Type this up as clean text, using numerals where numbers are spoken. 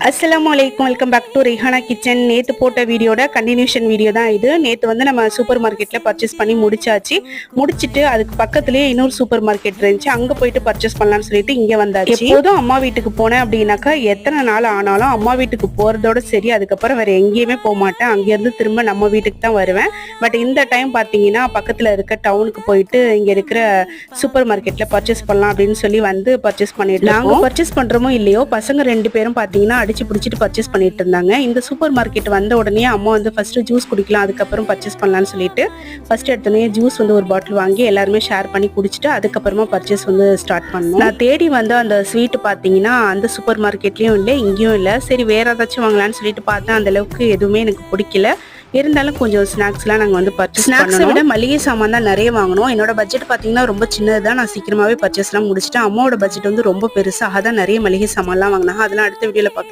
அஸ்ஸலாமு அலைக்கும், welcome back to Rihana kitchen. நேற்று போட்ட வீடியோட கண்டினியூஷன் வீடியோ தான் இது. நேற்று வந்து நம்ம சூப்பர் மார்க்கெட்டில் பர்ச்சேஸ் பண்ணி முடிச்சுட்டு அதுக்கு பக்கத்துலேயே இன்னொரு சூப்பர் மார்க்கெட் இருந்துச்சு. அங்கே போயிட்டு பர்ச்சேஸ் பண்ணலாம்னு சொல்லிட்டு இங்கே வந்தாச்சு. எப்போதும் அம்மா வீட்டுக்கு போனேன் அப்படின்னாக்கா எத்தனை நாள் ஆனாலும் அம்மா வீட்டுக்கு போகிறதோட சரி, அதுக்கப்புறம் வேறு எங்கேயுமே போக மாட்டேன். அங்கேருந்து திரும்ப நம்ம வீட்டுக்கு தான் வருவேன். பட் இந்த டைம் பார்த்தீங்கன்னா பக்கத்தில் இருக்க டவுனுக்கு போயிட்டு இங்கே இருக்கிற சூப்பர் மார்க்கெட்டில் பர்ச்சேஸ் பண்ணலாம் அப்படின்னு சொல்லி வந்து பர்ச்சேஸ் பண்ணிட்டு நாங்கள் பர்ச்சேஸ் பண்ணுறோமோ இல்லையோ, பசங்க 2 பேரும் பார்த்தீங்கன்னா அடிச்சு பிடிச்சிட்டு பர்ச்சேஸ் பண்ணிட்டு இருந்தாங்க. இந்த சூப்பர் மார்க்கெட் வந்த உடனே அம்மா வந்து ஃபர்ஸ்ட் ஜூஸ் குடிக்கலாம், அதுக்கப்புறம் பர்ச்சேஸ் பண்ணலாம்னு சொல்லிட்டு ஃபர்ஸ்ட் எடுத்தோடனே ஜூஸ் வந்து ஒரு பாட்டில் வாங்கி எல்லாருமே ஷேர் பண்ணி குடிச்சிட்டு அதுக்கப்புறமா பர்ச்சேஸ் வந்து ஸ்டார்ட் பண்ணோம். நான் தேடி வந்து அந்த ஸ்வீட் பார்த்தீங்கன்னா அந்த சூப்பர் மார்க்கெட்லயும் இல்லை, இங்கேயும் இல்லை. சரி வேற ஏதாச்சும் வாங்கலாம்னு சொல்லிட்டு பார்த்தேன். அந்த அளவுக்கு எதுவுமே எனக்கு பிடிக்கல. இருந்தாலும் கொஞ்சம் ஸ்நாக்ஸ்லாம் நாங்கள் வந்து பர்ச்சேஸ் ஸ்நாக்ஸை விட மளிகை சாமான் தான் நிறைய வாங்கணும். என்னோட பட்ஜெட் பார்த்தீங்கன்னா ரொம்ப சின்னது தான். நான் சீக்கிரமாகவே பர்ச்சேஸ்லாம் முடிச்சிட்டேன். அம்மாவோட பட்ஜெட் வந்து ரொம்ப பெருசாக தான் நிறைய மளிகை சாமான்லாம் வாங்கினாங்க. அதெல்லாம் அடுத்த வீடியோவில் பார்க்கலாம்.